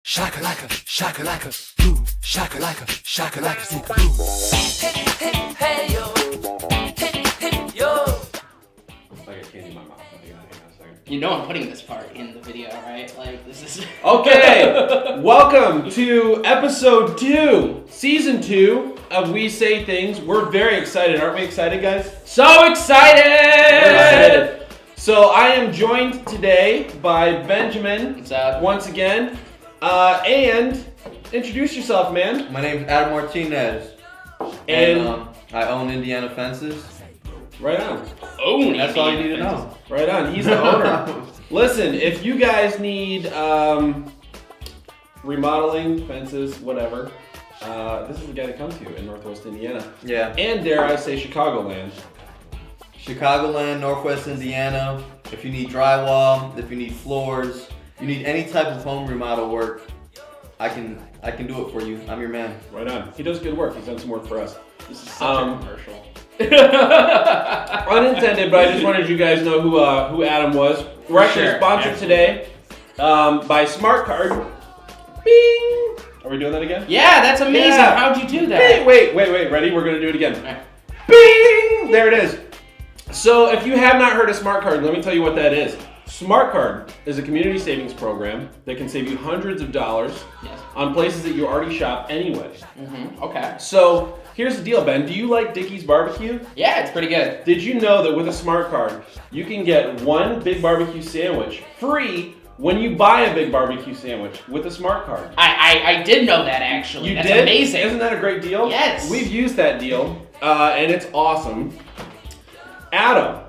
Shakalaka, shakalaka, boom. Shakalaka, shakalaka, see boom. Hit, hit, hey yo. Hit, hit, yo. It's like a candy in my mouth. Hang on a second. You know I'm putting this part in the video, right? Like, this is... Okay, welcome to episode 2, season 2 of We Say Things. We're very excited. Aren't we excited, guys? So excited! We're excited. So I am joined today by Benjamin. What's up? Once again. And introduce yourself, man. My name's Adam Martinez, And I own Indiana Fences. right on. Oh, That's all you need to know. Right on. He's the owner. Listen, if you guys need remodeling, fences, whatever, this is the guy to come to in Northwest Indiana. Yeah. And dare I say Chicagoland. Chicagoland, Northwest Indiana. If you need drywall, if you need floors, you need any type of home remodel work, I can do it for you. I'm your man. Right on. He does good work. He's done some work for us. This is such a commercial. Unintended, but I just wanted you guys to know who Adam was. We're actually sponsored today by Smartcard. Bing! Are we doing that again? Yeah, that's amazing. Yeah. How'd you do that? Wait. Ready? We're gonna do it again. Right. Bing! There it is. So if you have not heard of Smartcard, let me tell you what that is. Smartcard is a community savings program that can save you hundreds of dollars on places that you already shop anyway. Mm-hmm. Okay. So here's the deal, Ben. Do you like Dickey's barbecue? Yeah, it's pretty good. Did you know that with a Smartcard, you can get one big barbecue sandwich free when you buy a big barbecue sandwich with a Smartcard? I did know that, actually. That's did? amazing. Isn't that a great deal? Yes. We've used that deal, and it's awesome. Adam,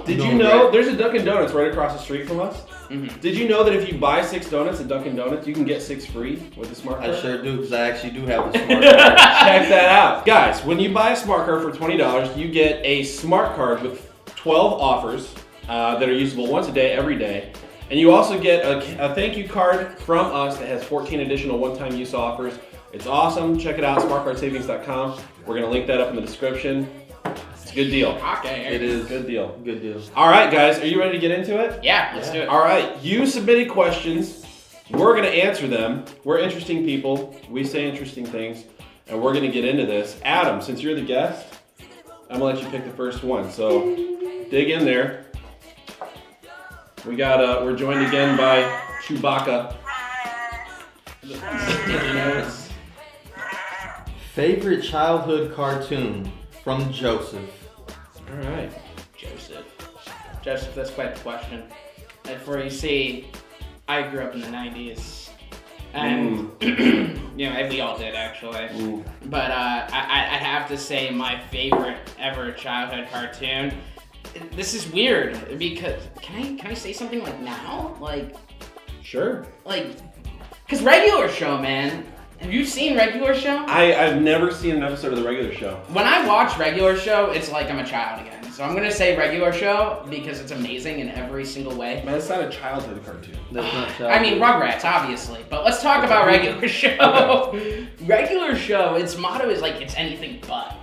did you know there's a Dunkin' Donuts right across the street from us? Mm-hmm. Did you know that if you buy 6 donuts at Dunkin' Donuts, you can get 6 free with a Smart Card? I sure do, because I actually do have a Smart Card. Check that out. Guys, when you buy a Smart Card for $20, you get a Smart Card with 12 offers that are usable once a day, every day. And you also get a thank you card from us that has 14 additional one-time use offers. It's awesome. Check it out, smartcardsavings.com. We're going to link that up in the description. It's a good deal. Okay. It is. Good deal. Good deal. All right, guys. Are you ready to get into it? Yeah, let's do it. All right. You submitted questions. We're going to answer them. We're interesting people. We say interesting things. And we're going to get into this. Adam, since you're the guest, I'm going to let you pick the first one. So dig in there. We're joined again by Chewbacca. Favorite childhood cartoon from Joseph. All right. Joseph, that's quite the question. And for you see, I grew up in the 90s. And, you know, we all did actually. But I have to say my favorite ever childhood cartoon. This is weird because can I say something like now? Like, Sure. like, cause Regular Show, man. Have you seen Regular Show? I've never seen an episode of the Regular Show. When I watch Regular Show, it's like I'm a child again. So I'm gonna say Regular Show because it's amazing in every single way. Man, it's not a childhood cartoon. That's not childhood. I mean, Rugrats, obviously. But let's talk about Regular Show. Regular Show, its motto is like, it's anything but.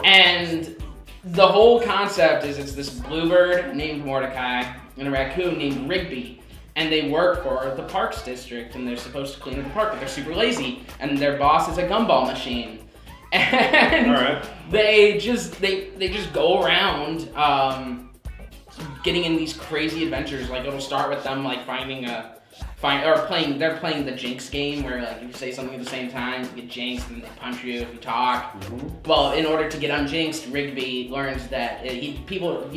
And the whole concept is it's this bluebird named Mordecai and a raccoon named Rigby. And they work for the Parks District, and they're supposed to clean the park, but they're super lazy. And their boss is a gumball machine. And All right. they just go around getting in these crazy adventures. Like, it'll start with them like they're playing the Jinx game, where like if you say something at the same time, you get jinxed, and they punch you if you talk. Mm-hmm. Well, in order to get unjinxed, Rigby learns that you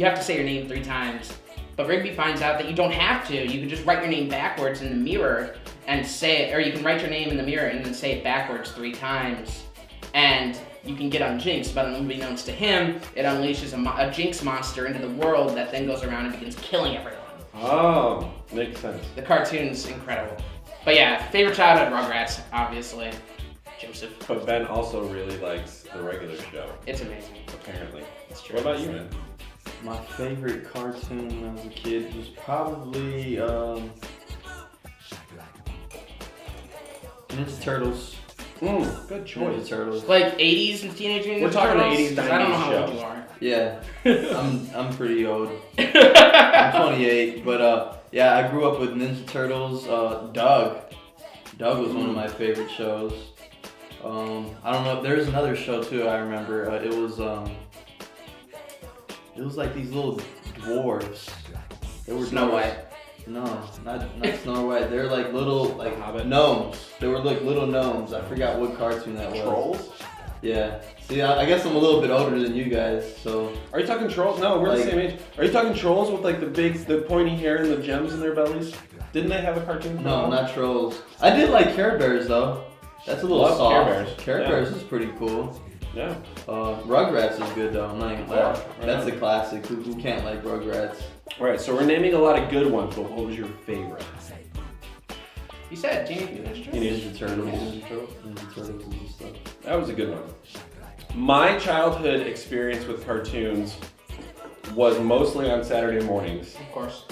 have to say your name 3 times. But Rigby finds out that you don't have to. You can just write your name backwards in the mirror and say it, or you can write your name in the mirror and then say it backwards 3 times. And you can get unjinxed, but unbeknownst to him, it unleashes a jinx monster into the world that then goes around and begins killing everyone. Oh, makes sense. The cartoon's incredible. But yeah, favorite childhood Rugrats, obviously. Joseph. But Ben also really likes the Regular Show, It's amazing. apparently. It's true. What about you, man? My favorite cartoon when I was a kid was probably Ninja Turtles. Good choice. Ninja Turtles. Like 80s and Teenage Mutant We're talking Turtles? 80s, 'Cause I don't know how 90s old show. you are. Yeah, I'm pretty old. I'm 28, but yeah, I grew up with Ninja Turtles. Doug Doug was one of my favorite shows. I don't know. There's another show too. I remember. It was like these little dwarves. They were Snow dwarves. White. No, not Snow White. They're like little like Hobbit. gnomes. They were like little gnomes. I forgot what cartoon that was. Trolls? Yeah. See, I guess I'm a little bit older than you guys, so. Are you talking trolls? No, we're Like- the same age. Are you talking trolls with like the pointy hair and the gems in their bellies? Didn't they have a cartoon? No, not trolls. I did like Care Bears though. That's a little Love soft. Care Bears. Care Yeah. Bears is pretty cool. Yeah. Rugrats is good though. I'm not gonna lie. Yeah, That's right a classic. Who can't like Rugrats? All right, so we're naming a lot of good ones, but what was your favorite? You said Teenage Mutant Ninja Turtles. Ninja Turtles. Ninja Turtles and stuff. That was a good one. My childhood experience with cartoons was mostly on Saturday mornings. Of course.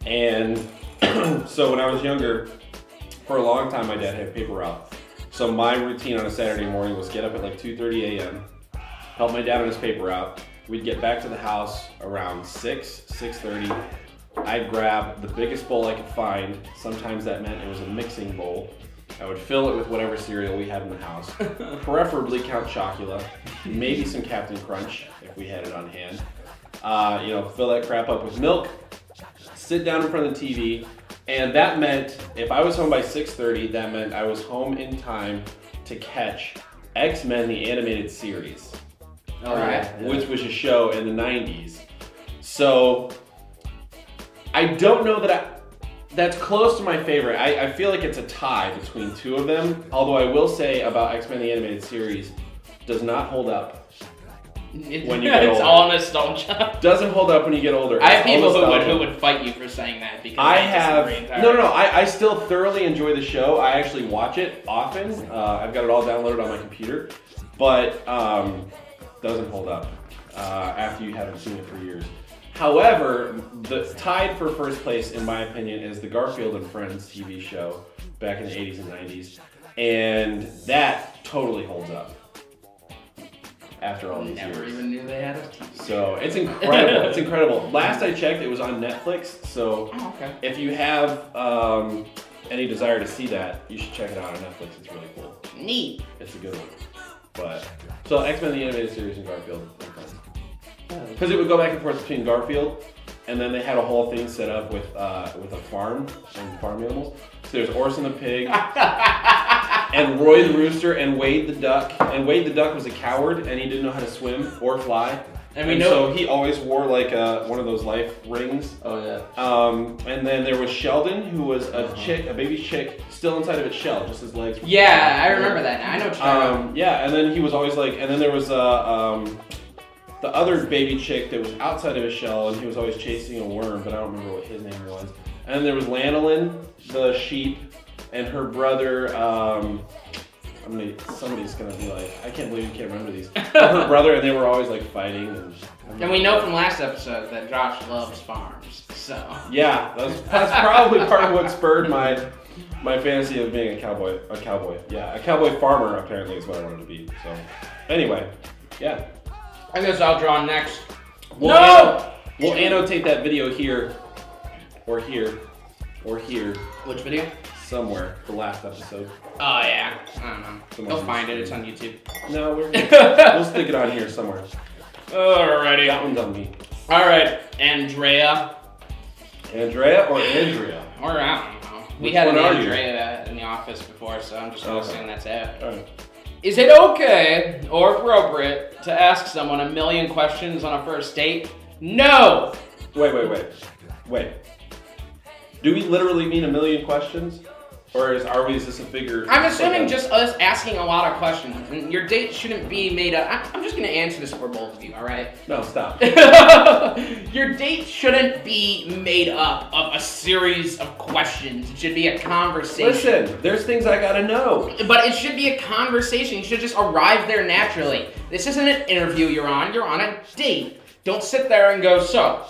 And so when I was younger, for a long time, my dad had paper route. So my routine on a Saturday morning was get up at like 2:30 a.m., help my dad on his paper route. We'd get back to the house around 6:30. I'd grab the biggest bowl I could find. Sometimes that meant it was a mixing bowl. I would fill it with whatever cereal we had in the house, preferably Count Chocula, maybe some Captain Crunch if we had it on hand. Fill that crap up with milk, sit down in front of the TV, and that meant if I was home by 6:30, that meant I was home in time to catch X-Men the animated series, Alright. which was a show in the 90s. So I don't know that that's close to my favorite. I feel like it's a tie between two of them, although I will say about X-Men the animated series, does not hold up. When you get it's older. all nostalgia. Doesn't hold up when you get older. I have It's all people nostalgia. who would fight you for saying that because I I have disagree entirely. no. I still thoroughly enjoy the show. I actually watch it often. I've got it all downloaded on my computer, but doesn't hold up after you haven't seen it for years. However, the tied for first place, in my opinion, is the Garfield and Friends TV show back in the 80s and 90s, and that totally holds up after all these Never years. even knew they had a TV. So it's incredible. It's incredible. Last I checked, it was on Netflix. So Oh, okay. if you have any desire to see that, you should check it out on Netflix. It's really cool. Neat. It's a good one. But so X-Men the animated series and Garfield and Friends. Because it would go back and forth between Garfield, and then they had a whole thing set up with a farm and farm animals. So there's Orson the pig, and Roy the rooster, and Wade the duck. And Wade the duck was a coward, and he didn't know how to swim or fly. And we know- so he always wore like one of those life rings. Oh yeah. And then there was Sheldon, who was a baby chick, still inside of its shell, just his legs. Were Yeah, I remember that now. I know what you're talking about. Yeah, and then he was always like, and then there was the other baby chick that was outside of his shell, and he was always chasing a worm, but I don't remember what his name was. And then there was Lanolin, the sheep, and her brother. Somebody's gonna be like, I can't believe you can't remember these. Her brother, and they were always like fighting. And we know from last episode that Josh loves farms, so. Yeah, that's probably part of what spurred my fantasy of being a cowboy. Yeah, a cowboy farmer apparently is what I wanted to be. So, anyway, yeah. I guess I'll draw next. We'll annotate that video here, or here, or here, Which video? somewhere. The last episode. Oh yeah, I don't know. Come You'll on. find it. It's on YouTube. No, we'll stick it on here somewhere. Alrighty. That one's on me. All right, Andrea. Andrea or Andrea? Or I don't know. We Which had an one are you? Andrea in the office before, so I'm just gonna Okay. assume that's it. All right. Is it okay or appropriate to ask someone a million questions on a first date? No. Wait. Do we literally mean a million questions? Or is this a figure? I'm assuming just us asking a lot of questions, and your date shouldn't be made up. I'm just gonna answer this for both of you, all right? No, stop. Your date shouldn't be made up of a series of questions. It should be a conversation. Listen, there's things I gotta know. But it should be a conversation. You should just arrive there naturally. This isn't an interview you're on a date. Don't sit there and go, so,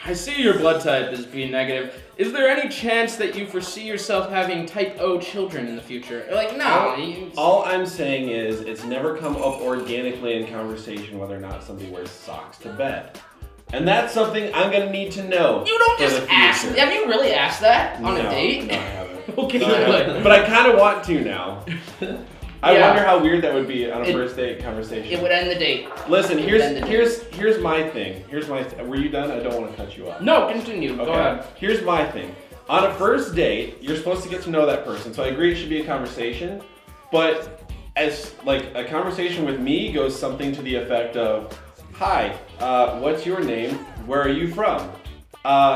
I see your blood type is B negative. Is there any chance that you foresee yourself having type O children in the future? Like, no. All I'm saying is it's never come up organically in conversation whether or not somebody wears socks to bed. And that's something I'm gonna need to know. You don't for just the ask. future. Have you really asked that on No, a date? No, I haven't. Okay, good. But I kind of want to now. I Yeah. wonder how weird that would be on a first date conversation. It would end the date. Listen, It would end the date. here's my thing. Were you done? I don't want to cut you off. No, continue. Go ahead. Here's my thing. On a first date, you're supposed to get to know that person. So I agree it should be a conversation, but as like a conversation with me goes something to the effect of, "Hi, what's your name? Where are you from?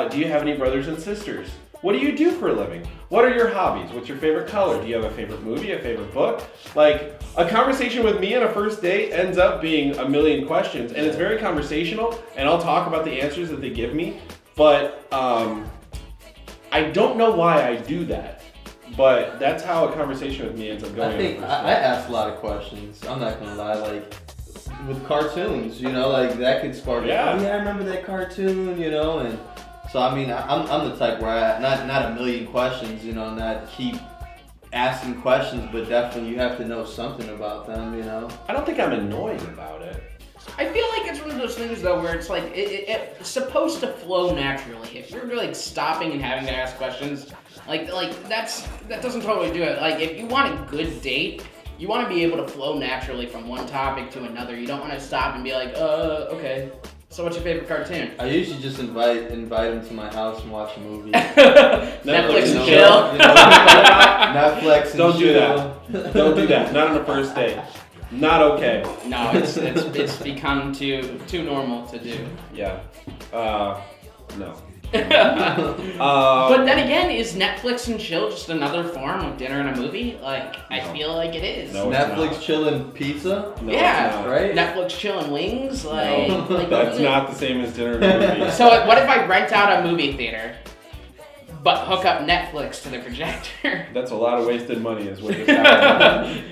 Do you have any brothers and sisters? What do you do for a living? What are your hobbies? What's your favorite color? Do you have a favorite movie, a favorite book?" Like, a conversation with me on a first date ends up being a million questions, and it's very conversational, and I'll talk about the answers that they give me, but I don't know why I do that, but that's how a conversation with me ends up going. I think I ask a lot of questions. I'm not gonna lie, like with cartoons, you know, like that could spark. Yeah. Oh, yeah, I remember that cartoon, you know, and so I mean, I'm the type where not a million questions, you know, not keep asking questions, but definitely you have to know something about them, you know. I don't think I'm annoying about it. I feel like it's one of those things though where it's like it's supposed to flow naturally. If you're like stopping and having to ask questions, like that doesn't totally do it. Like if you want a good date, you want to be able to flow naturally from one topic to another. You don't want to stop and be like, okay. So what's your favorite cartoon? I usually just invite them to my house and watch a movie. Netflix and you chill. know, Netflix and Don't do chill. that. Don't do that. Not on a first date. Not okay. No, it's become too normal to do. Yeah. No. But then again, is Netflix and chill just another form of dinner and a movie? Like, I No. feel like it is. No. it's Netflix, not. chill, and pizza. No, Yeah. it's not. Right? Netflix, chill, and wings? Like, No, like that's not the same as dinner and movie. So what if I rent out a movie theater, but hook up Netflix to the projector? That's a lot of wasted money is what this happened.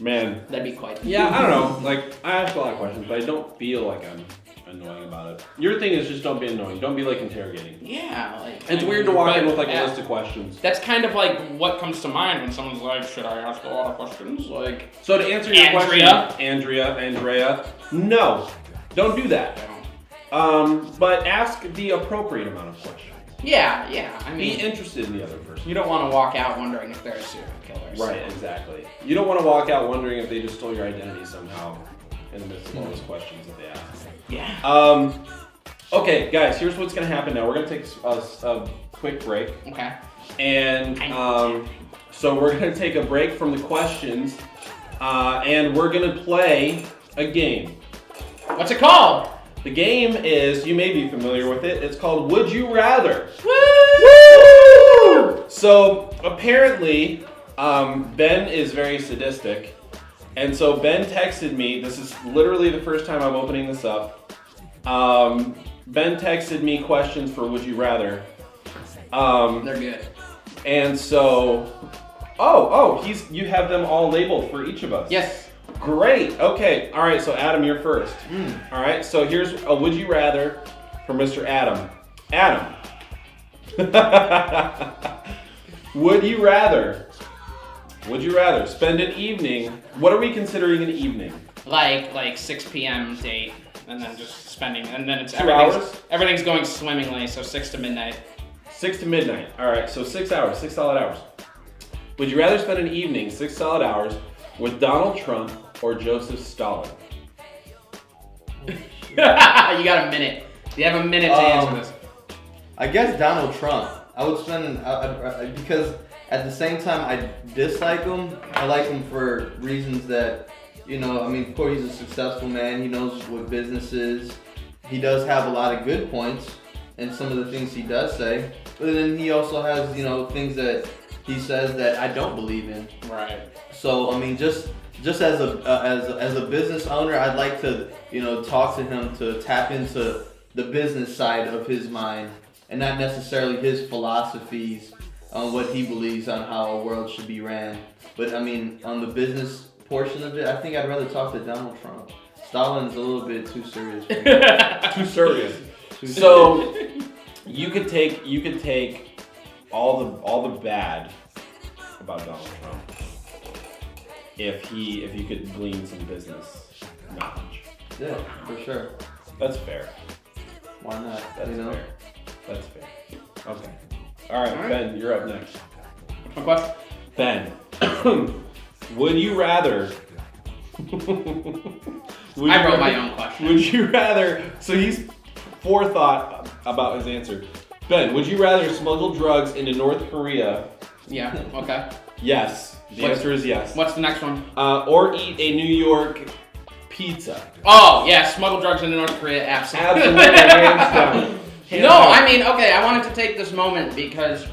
Man. That'd be quite. Yeah, I don't know. Like, I ask a lot of questions, but I don't feel like I'm annoying about it. Your thing is just don't be annoying. Don't be like interrogating. Yeah, like. It's I weird mean, to walk in but, with like a yeah, list of questions. That's kind of like what comes to mind when someone's like, should I ask a lot of questions? Like, So to answer your Andrea? question, Andrea, no, don't do that. But ask the appropriate amount of questions. yeah. I Be mean, interested in the other person. you don't want to walk out wondering if they're a serial killer. so- Right, exactly. You don't want to walk out wondering if they just stole your identity somehow in the midst of all those questions that they ask. Yeah. Okay, guys, here's what's going to happen now. We're going to take a quick break. Okay. And so we're going to take a break from the questions, and we're going to play a game. What's it called? The game is, you may be familiar with it, it's called Would You Rather. Woo! So apparently, Ben is very sadistic, and so Ben texted me, this is literally the first time I'm opening this up. Ben texted me questions for Would You Rather. They're good. And so, you have them all labeled for each of us. Yes. Great. Okay. All right. So Adam, you're first. All right. So here's a Would You Rather for Mr. Adam. Adam. Would you rather spend an evening? What are we considering an evening? Like 6 p.m. date, and then just spending, and then it's 2 hours? Everything's going swimmingly, so 6 to midnight. 6 to midnight. All right. So 6 hours, 6 solid hours. Would you rather spend an evening, 6 solid hours, with Donald Trump or Joseph Stalin? You got a minute. You have a minute to answer this. I guess Donald Trump. I would spend because at the same time I dislike him. I like him for reasons that, you know, I mean, of course he's a successful man. He knows what business is. He does have a lot of good points in some of the things he does say. But then he also has, you know, things that he says that I don't believe in. Right. So I mean, just as a business owner, I'd like to, you know, talk to him to tap into the business side of his mind and not necessarily his philosophies on what he believes on how a world should be ran. But I mean, on the business portion of it, I think I'd rather talk to Donald Trump. Stalin's a little bit too serious for me. Too serious. Too So you could take all the bad about Donald Trump if you could glean some business knowledge. Yeah, for sure. That's fair. Why not? That's you know? fair. That's fair. Okay. All right, Ben, you're up next. Okay. Ben, would you rather? I wrote my own question. Would you rather? So he's forethought about his answer. Ben, would you rather smuggle drugs into North Korea? Yeah. Okay. Yes. The answer is yes. What's the next one? Or eat a New York pizza. Oh yeah, smuggle drugs into North Korea. Absolutely. Absolutely, hands down. Hands No, down. I mean, okay, I wanted to take this moment because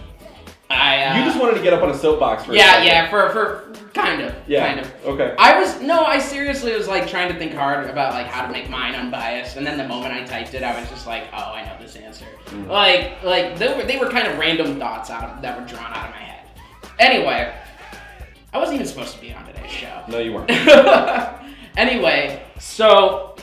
I. You just wanted to get up on a soapbox for a Yeah, second. yeah, for kind of. Yeah. Kind of. Okay. I seriously was like trying to think hard about like how to make mine unbiased, and then the moment I typed it, I was just like, oh, I know this answer. Like they were kind of random thoughts that were drawn out of my head. Anyway, I wasn't even supposed to be on today's show. No, you weren't. Anyway, so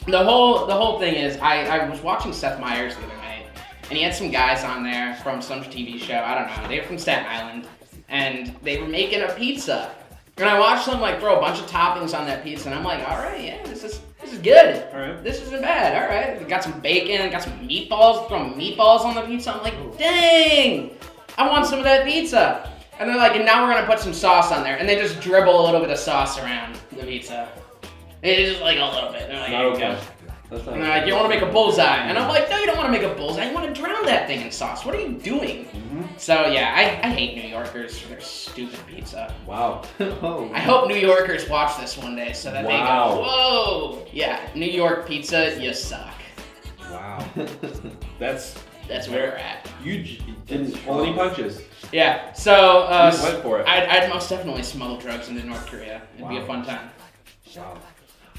the whole thing is I was watching Seth Meyers the other night, and he had some guys on there from some TV show. I don't know. They were from Staten Island, and they were making a pizza. And I watched them like throw a bunch of toppings on that pizza, and I'm like, all right, yeah, this is good. All right. This isn't bad. All right, we got some bacon, got some meatballs, throwing meatballs on the pizza. I'm like, dang, I want some of that pizza. And they're like, and now we're gonna put some sauce on there, and they just dribble a little bit of sauce around the pizza. It's just like a little bit. They're like, Not here you okay. go. That's not And they're like, you want to make a bullseye? And I'm like, no, you don't want to make a bullseye. You want to drown that thing in sauce. What are you doing? So yeah, I hate New Yorkers for their stupid pizza. Wow. Oh. I hope New Yorkers watch this one day so that they Wow. go, whoa, yeah, New York pizza, you suck. Wow. That's That's where we're at. you didn't pull any punches. Yeah, so You went for it. I'd most definitely smuggle drugs into North Korea. It'd be a Wow. fun time. Wow.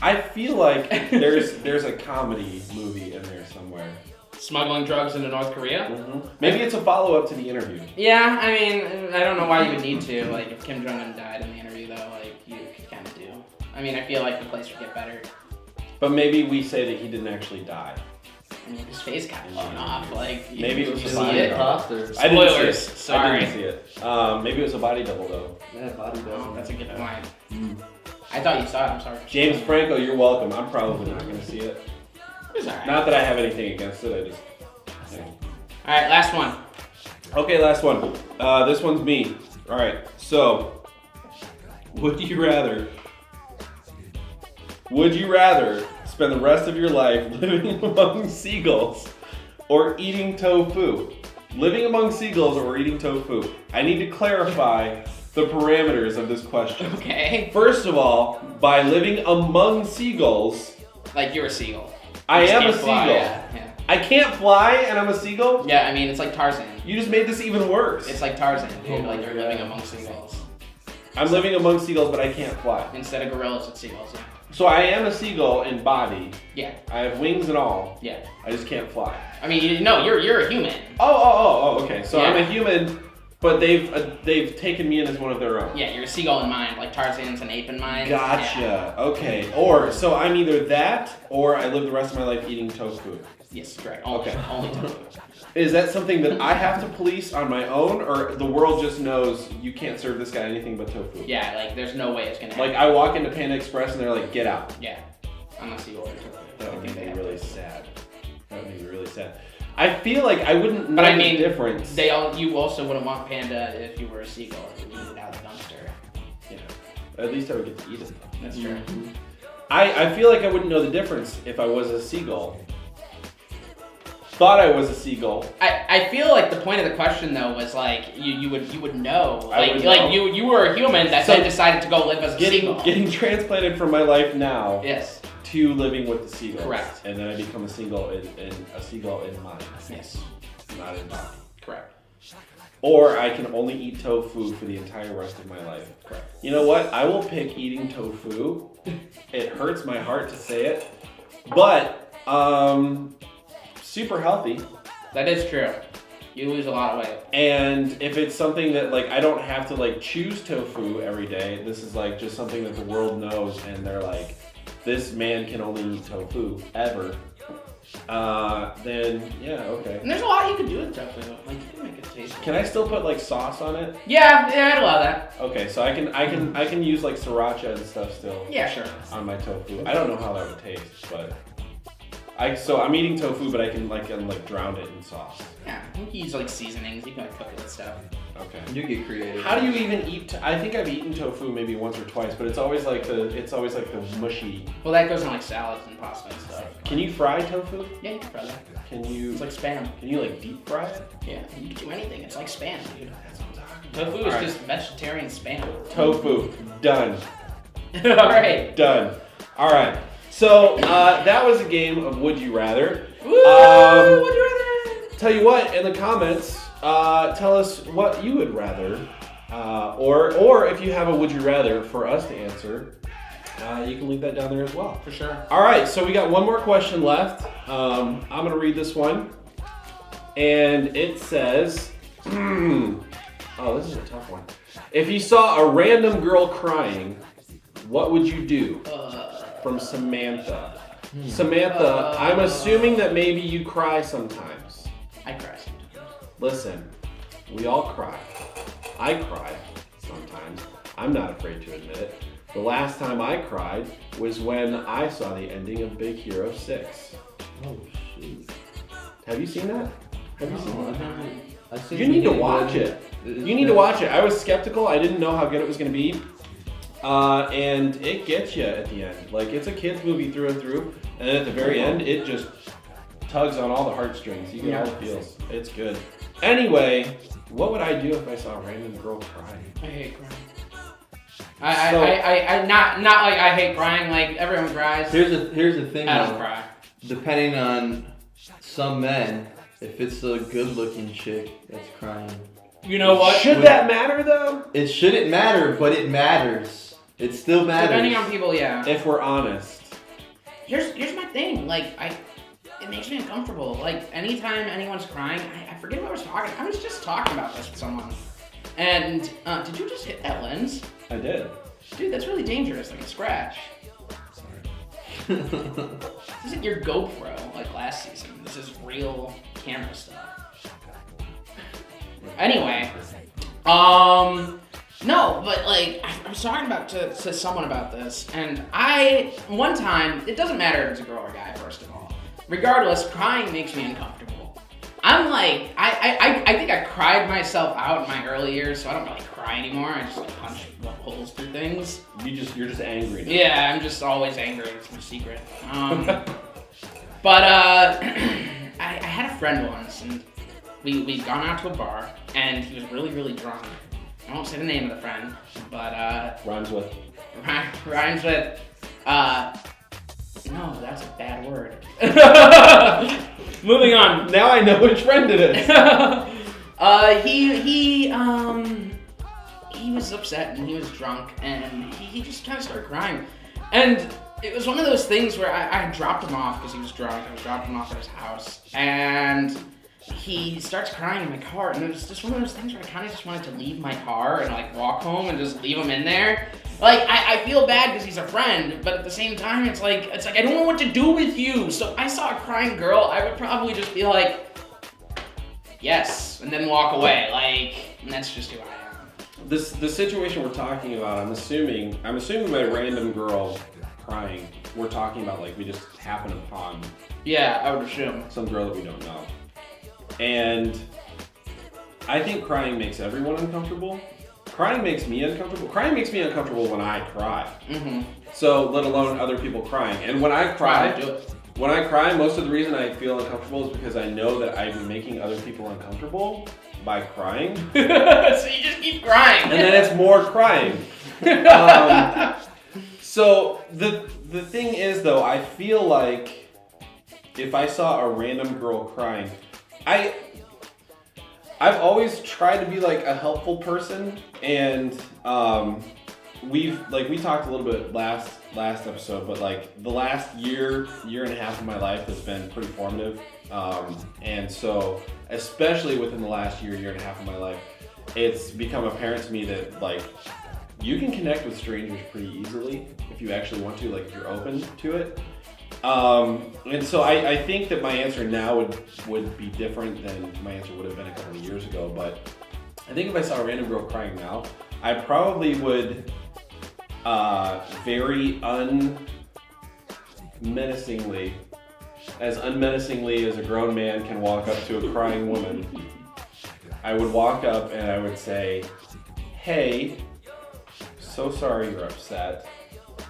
I feel like there's a comedy movie in there somewhere. Smuggling drugs into North Korea? Maybe it's a follow-up to the interview. Yeah, I mean, I don't know why you would need to. Like, if Kim Jong-un died in the interview, though, like, you could kind of do. I mean, I feel like the place would get better. But maybe we say that he didn't actually die. I mean, his face got blown off. Like, Maybe it was you a see body it? double. Imposter. I didn't see Spoilers, it. sorry. I didn't see it. Maybe it was a body double though. Yeah, body Oh, double. that's a good point. I thought you saw it. I'm sorry. James Franco, you're welcome. I'm probably not gonna see it. It's alright. Not that I have anything against it. I just. Alright, last one. Okay, last one. This one's me. All right. So, would you rather spend the rest of your life living among seagulls or eating tofu? Living among seagulls or eating tofu? I need to clarify the parameters of this question. Okay. First of all, by living among seagulls, Like, you're a seagull. I You just am a can't seagull. fly, yeah. I can't fly and I'm a seagull? Yeah, I mean, it's like Tarzan. You just made this even worse. It's like Tarzan, dude. Oh Like, my you're living God. among seagulls. I'm living among seagulls, but I can't fly. Instead of gorillas, it's seagulls, yeah. So I am a seagull in body. Yeah, I have wings and all. yeah. I just can't fly. I mean, you're a human. Oh, okay. So I'm Yeah. a human, but they've taken me in as one of their own. Yeah, you're a seagull in mind, like Tarzan's an ape in mind. Gotcha. Yeah. Okay. Or so I'm either that, or I live the rest of my life eating tofu. Yes, correct. Only, Okay. only tofu. Is that something that I have to police on my own, or the world just knows you can't serve this guy anything but tofu? Yeah, like there's no way it's gonna happen. Like I walk into Panda Express and they're like, "Get out." Yeah, unless you order tofu. That I would think make they me have really to. sad. That would make me really sad. I feel like I wouldn't know But I mean, the difference. You also wouldn't want panda if you were a seagull. You would eat it out of the dumpster. Yeah. At least I would get to eat it. That's true. I feel like I wouldn't know the difference if I was a seagull. Thought I was a seagull. I feel like the point of the question though was like you would know. I Like would like know. you were a human that So then decided to go live as a seagull. Getting transplanted from my life now Yes. to living with the seagulls. Correct. And then I become a seagull in mind, Yes. not in body. Correct. Or I can only eat tofu for the entire rest of my life. Correct. You know what? I will pick eating tofu. It hurts my heart to say it, but super healthy. That is true. You lose a lot of weight. And if it's something that like I don't have to like choose tofu every day, this is like just something that the world knows, and they're like, this man can only eat tofu ever. Then yeah, okay. And there's a lot you can do with tofu. Like you can make it taste. Can I still put like sauce on it? Yeah, I'd allow that. Okay, so I can use like sriracha and stuff still Yeah, sure. on my tofu. I don't know how that would taste, but I'm eating tofu, but I can drown it in sauce. Yeah, you can use like seasonings. You can like cook it with stuff. Okay. You get creative. How do you even eat? I think I've eaten tofu maybe once or twice, but it's always like the mushy. Well, that goes in like salads and pasta and stuff. Can you fry tofu? Yeah, you can fry that. Can you? It's like Spam. Can you like deep fry it? Yeah, you can do anything. It's like Spam, dude. That's what I'm talking about. Tofu is Alright. just vegetarian Spam. Tofu. Done. All right. Done. All right. So that was a game of Would You Rather. Woo! Would you rather? Tell you what, in the comments, tell us what you would rather, or if you have a Would You Rather for us to answer, you can leave that down there as well. For sure. All right, so we got one more question left. I'm gonna read this one, and it says, oh, this is a tough one. If you saw a random girl crying, what would you do? From Samantha. Samantha, I'm assuming that maybe you cry sometimes. I cry sometimes. Listen, we all cry. I cry sometimes. I'm not afraid to admit it. The last time I cried was when I saw the ending of Big Hero 6. Oh shoot. Have you seen that? Have you seen that? I've seen You need to the watch beginning, it. but You need to watch it. I was skeptical. I didn't know how good it was going to be. And it gets you at the end. Like, it's a kid's movie through and through. And then at the very end, it just tugs on all the heartstrings. You get all the feels. It's good. Anyway, what would I do if I saw a random girl crying? I hate crying. I not like I hate crying. Like everyone cries. Here's the thing. I don't though. cry. Depending on some men, if it's a good-looking chick that's crying, You know what? Should that matter, though? it shouldn't matter, but it matters. It still matters. Depending on people, yeah. If we're honest. Here's my thing. Like it makes me uncomfortable. Like anytime anyone's crying, I forget what I was talking. I was just talking about this with someone. And did you just hit that lens? I did. Dude, that's really dangerous. Like a scratch. Sorry. This isn't your GoPro like last season. This is real camera stuff. Anyway, no, but like I was talking about to someone about this, and one time, it doesn't matter if it's a girl or a guy, first of all. Regardless, crying makes me uncomfortable. I'm like, I think I cried myself out in my early years, so I don't really cry anymore. I just like punch holes through things. You're just angry now. Yeah, I'm just always angry. It's my secret. But I had a friend once, and we'd gone out to a bar, and he was really, really drunk. I won't say the name of the friend, but Rhymes with. rhymes with no, that's a bad word. Moving on. Now I know which friend it is. He was upset and he was drunk and he just kind of started crying. And it was one of those things where I dropped him off because he was drunk. I dropped him off at his house and he starts crying in my car, and it was just one of those things where I kind of just wanted to leave my car and like walk home and just leave him in there. Like I feel bad because he's a friend, but at the same time it's like I don't know what to do with you. So if I saw a crying girl, I would probably just be like, yes, and then walk away. Like, and that's just who I am. The situation we're talking about, I'm assuming by random girl crying, we're talking about like we just happen upon Yeah, I would assume. some girl that we don't know. And I think crying makes everyone uncomfortable. Crying makes me uncomfortable. Crying makes me uncomfortable when I cry. Mm-hmm. So let alone other people crying. And when I cry, Do it. most of the reason I feel uncomfortable is because I know that I'm making other people uncomfortable by crying. So you just keep crying. And then it's more crying. So the thing is though, I feel like if I saw a random girl crying, I've always tried to be like a helpful person, and we talked a little bit last episode, but like the last year and a half of my life has been pretty formative, and so especially within the last year and a half of my life, it's become apparent to me that like you can connect with strangers pretty easily if you actually want to, like if you're open to it. And so I think that my answer now would be different than my answer would have been a couple of years ago, but I think if I saw a random girl crying now, I probably would very unmenacingly as a grown man can walk up to a crying woman, I would walk up and I would say, "Hey, so sorry you're upset.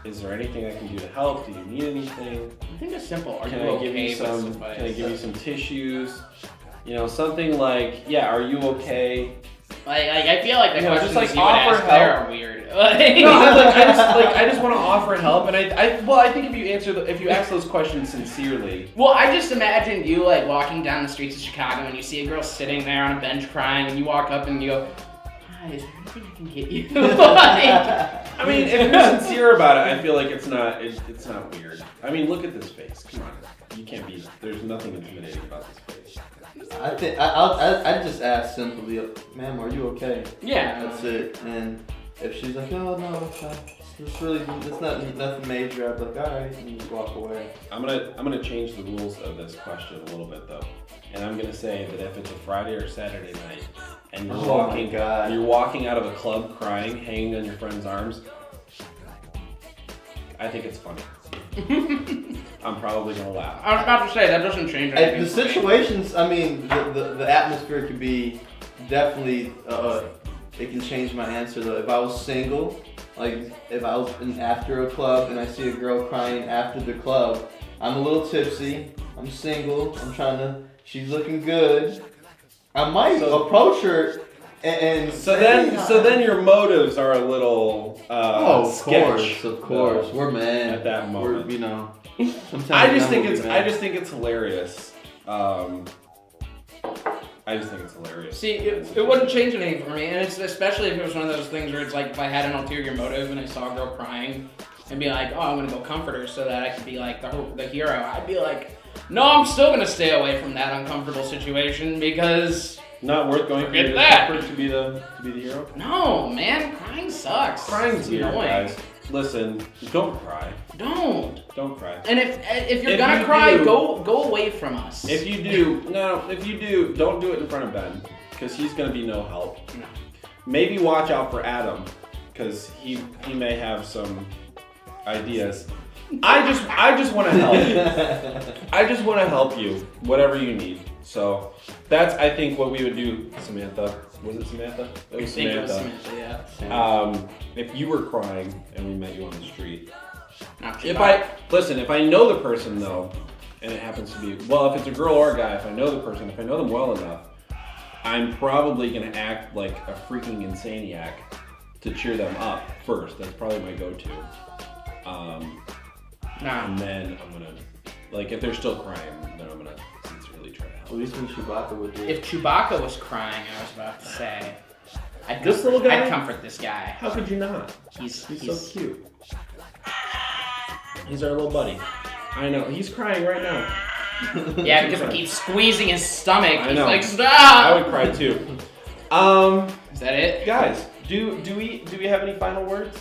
Is there anything I can do to help? Do you need anything? I think it's simple. Are Can you I okay give you with some? advice? Can I give you some tissues? You know, something like, yeah, are you okay?" Like I feel like the You know, questions just, like, you would offer ask there help. are weird. No, I just want to offer help, and I think if you ask those questions sincerely. Well, I just imagined you like walking down the streets of Chicago and you see a girl sitting there on a bench crying, and you walk up and you go, "Hi, is there anything I can get you?" Like, I mean, if you're sincere about it, I feel like it's not weird. I mean, look at this face. Come on, you can't be. There's nothing intimidating about this face. I think I just ask simply, "Ma'am, are you okay?" yeah. That's it. And if she's like, "Oh no, it's nothing major," I'd be like, "All right," and you walk away. I'm gonna change the rules of this question a little bit though, and I'm gonna say that if it's a Friday or Saturday night and you're Oh walking out of a club crying, hanging on your friend's arms, I think it's funny. I'm probably gonna laugh. I was about to say that doesn't change anything. The situations, I mean, the atmosphere could be definitely. It can change my answer though. If I was single, like if I was after a club and I see a girl crying after the club, I'm a little tipsy. I'm single. She's looking good. I might approach her and So then your motives are a little of sketch, course, we're men at that moment. We're, sometimes I just men think will it's be men. I just think it's hilarious. I just think it's hilarious. See, it wouldn't change anything for me, and it's especially if it was one of those things where it's like if I had an ulterior motive and I saw a girl crying, and be like, "Oh, I'm gonna go comfort her so that I could be like the hero." I'd be like, "No, I'm still gonna stay away from that uncomfortable situation because Not worth going through Forget the that. effort to be the hero. no, man, crying sucks. Crying's weird, annoying. guys. Listen, don't cry. Don't. Don't cry. And if you're If gonna you cry, do- go away from us. If you do, don't do it in front of Ben, because he's gonna be no help. No. Maybe watch out for Adam, because he may have some ideas. I just want to help. I just want to help you, whatever you need. So that's, I think, what we would do. Samantha, was it Samantha? It I was think it was Samantha. Samantha, yeah. If you were crying and we met you on the street, Not too if bad. I know the person though, and it happens to be, well, if it's a girl or a guy, if I know the person, if I know them well enough, I'm probably gonna act like a freaking insaniac to cheer them up first. That's probably my go-to. And then I'm gonna, like, if they're still crying, then I'm gonna sincerely try to help. At least when Chewbacca would do. If Chewbacca was crying, I was about to say, This little guy? I'd comfort this guy. How could you not? He's so cute. He's our little buddy. I know, he's crying right now. Yeah, because I keep squeezing his stomach. I He's know. like, I stop! would cry too. Is that it? Guys, do we have any final words?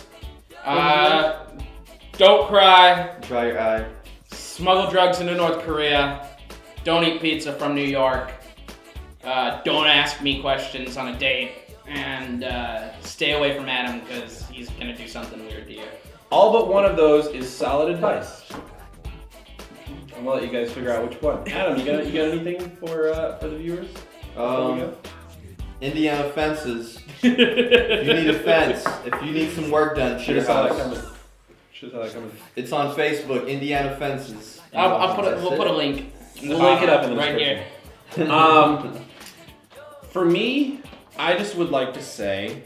Don't cry. Dry your eye. Smuggle drugs into North Korea. Don't eat pizza from New York. Don't ask me questions on a date. And stay away from Adam because he's gonna do something weird to you. All but one of those is solid advice. I'm gonna let you guys figure out which one. Adam, you got anything for the viewers? Before we go? Indiana fences. If you need a fence, if you need some work done, to Should your have saw that house, coming. Should have saw that coming. it's on Facebook. Indiana fences. We'll put a That's link. We'll link it up in the right description. here. For me, I just would like to say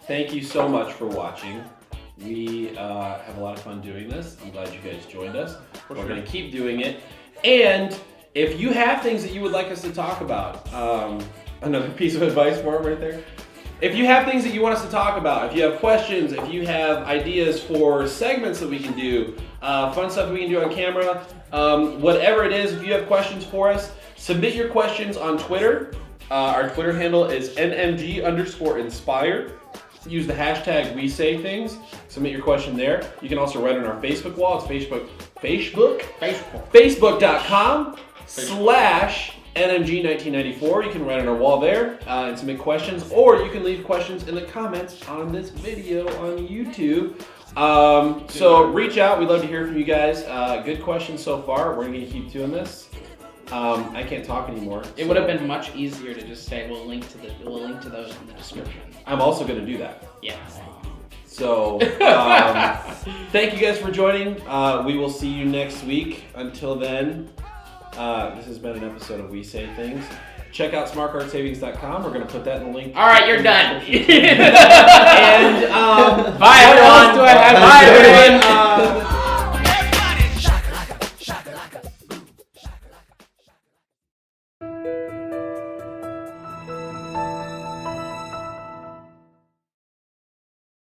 thank you so much for watching. We have a lot of fun doing this. I'm glad you guys joined us. We're going to keep doing it. And if you have things that you would like us to talk about, another piece of advice for him right there. If you have things that you want us to talk about, if you have questions, if you have ideas for segments that we can do, fun stuff we can do on camera, whatever it is, if you have questions for us, submit your questions on Twitter. Our Twitter handle is NMG_inspired. Use the hashtag WeSayThings. Submit your question there. You can also write on our Facebook wall. It's Facebook.com/NMG1994. You can write on our wall there and submit questions, or you can leave questions in the comments on this video on YouTube. So reach out. We'd love to hear from you guys. Good questions so far. We're going to keep doing this. I can't talk anymore. It would have been much easier to just say we'll link to those in the description. I'm also going to do that. Yeah. So, thank you guys for joining. We will see you next week. Until then, this has been an episode of We Say Things. Check out smartcardsavings.com. We're going to put that in the link. All right, you're done.